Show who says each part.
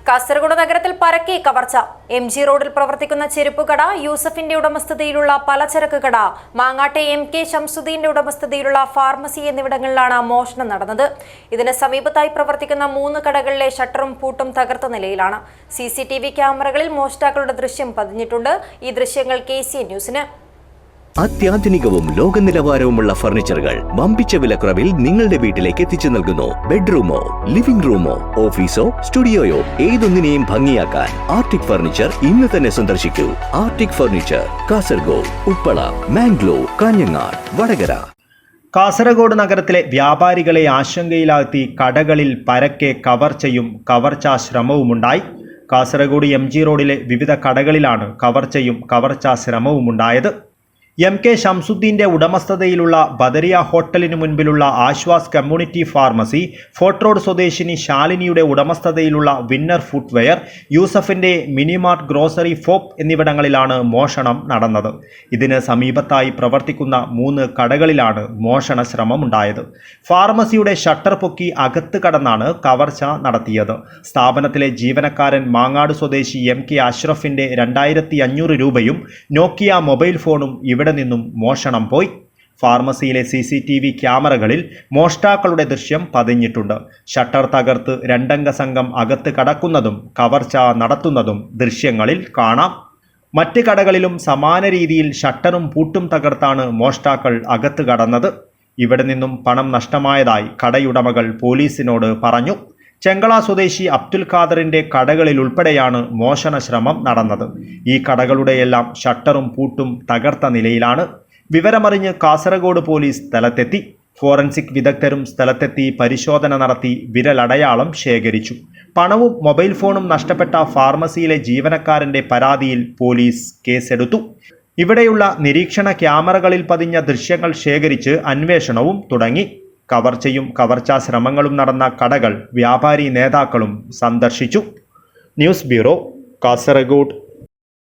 Speaker 1: കാസർഗോഡ് നഗരത്തിൽ പരക്കെ കവർച്ച. MG റോഡിൽ പ്രവർത്തിക്കുന്ന ചെരുപ്പുകട, യൂസഫിന്റെ ഉടമസ്ഥതയിലുള്ള പലചരക്ക് കട, മാങ്ങാട്ടെ MK ശംസുദ്ദീന്റെ ഉടമസ്ഥതയിലുള്ള ഫാർമസി എന്നിവിടങ്ങളിലാണ് മോഷണം നടന്നത്. ഇതിന് സമീപത്തായി പ്രവർത്തിക്കുന്ന 3 കടകളിലെ ഷട്ടറും പൂട്ടും തകർത്ത നിലയിലാണ്. CCTV ക്യാമറകളിൽ മോഷ്ടാക്കളുടെ ദൃശ്യം പതിഞ്ഞിട്ടുണ്ട്. ഈ ദൃശ്യങ്ങൾ KCN ന്യൂസിന്.
Speaker 2: അത്യാധുനികവും ലോക നിലവാരവുമുള്ള ഫർണിച്ചറുകൾ വമ്പിച്ച വിലക്കുറവിൽ നിങ്ങളുടെ വീട്ടിലേക്ക് എത്തിച്ചു നൽകുന്നു. ബെഡ്റൂമോ, ലിവിംഗ് റൂമോ, ഓഫീസോ, സ്റ്റുഡിയോയോ ഏതൊന്നിനെയും ഭംഗിയാക്കാൻ ആർട്ടിക് ഫർണിച്ചർ ഇന്ന് തന്നെ സന്ദർശിക്കൂ. Arctic furniture, Kasaragod, Uppala, Mangalore, Kanhangad, Vadakara.
Speaker 3: കാസർഗോഡ് നഗരത്തിലെ വ്യാപാരികളെ ആശങ്കയിലാഴ്ത്തി കടകളിൽ പരക്കെ കവർച്ചയും കവർച്ചാ ശ്രമവുമുണ്ടായി. കാസർഗോഡ് MG റോഡിലെ വിവിധ കടകളിലാണ് കവർച്ചാ ശ്രമവുമുണ്ടായത്. MK ശംസുദ്ദീന്റെ ഉടമസ്ഥതയിലുള്ള ബദരിയ ഹോട്ടലിനു മുൻപിലുള്ള Ashwas community pharmacy, fort road സ്വദേശിനി ശാലിനിയുടെ ഉടമസ്ഥതയിലുള്ള വിന്നർ ഫുട്വെയർ, യൂസഫിന്റെ മിനിമാർട്ട് ഗ്രോസറി ഫോപ്പ് എന്നിവിടങ്ങളിലാണ് മോഷണം നടന്നത്. ഇതിന് സമീപത്തായി പ്രവർത്തിക്കുന്ന 3 കടകളിലാണ് മോഷണ ശ്രമമുണ്ടായത്. ഫാർമസിയുടെ ഷട്ടർ പൊക്കി അകത്ത് കടന്നാണ് കവർച്ച നടത്തിയത്. സ്ഥാപനത്തിലെ ജീവനക്കാരൻ മാങ്ങാട് സ്വദേശി MK അഷ്റഫിന്റെ 2500 രൂപയും നോക്കിയ മൊബൈൽ ഫോണും ഇവിടെ നിന്നും മോഷണം പോയി. ഫാർമസിയിലെ CCTV ക്യാമറകളിൽ മോഷ്ടാക്കളുടെ ദൃശ്യം പതിഞ്ഞിട്ടുണ്ട്. ഷട്ടർ തകർത്ത് 2 അംഗ സംഘം അകത്ത് കടക്കുന്നതും കവർച്ച നടത്തുന്നതും ദൃശ്യങ്ങളിൽ കാണാം. മറ്റ് കടകളിലും സമാന രീതിയിൽ ഷട്ടറും പൂട്ടും തകർത്താണ് മോഷ്ടാക്കൾ അകത്ത് കടന്നത്. ഇവിടെ നിന്നും പണം നഷ്ടമായതായി കടയുടമകൾ പോലീസിനോട് പറഞ്ഞു. ചെങ്കള സ്വദേശി അബ്ദുൽ ഖാദറിന്റെ കടകളിൽ ഉൾപ്പെടെയാണ് മോഷണ ശ്രമം നടന്നത്. ഈ കടകളുടെയെല്ലാം ഷട്ടറും പൂട്ടും തകർത്ത നിലയിലാണ്. വിവരമറിഞ്ഞ് കാസർഗോഡ് പോലീസ് സ്ഥലത്തെത്തി. ഫോറൻസിക് വിദഗ്ധരും സ്ഥലത്തെത്തി പരിശോധന നടത്തി വിരലടയാളം ശേഖരിച്ചു. പണവും മൊബൈൽ ഫോണും നഷ്ടപ്പെട്ട ഫാർമസിയിലെ ജീവനക്കാരന്റെ പരാതിയിൽ പോലീസ് കേസെടുത്തു. ഇവിടെയുള്ള നിരീക്ഷണ ക്യാമറകളിൽ പതിഞ്ഞ ദൃശ്യങ്ങൾ ശേഖരിച്ച് അന്വേഷണവും തുടങ്ങി. കവർച്ചയും കവർച്ചാ ശ്രമങ്ങളും നടന്ന കടകൾ വ്യാപാരി നേതാക്കളും സന്ദർശിച്ചു. News bureau, Kasaragod.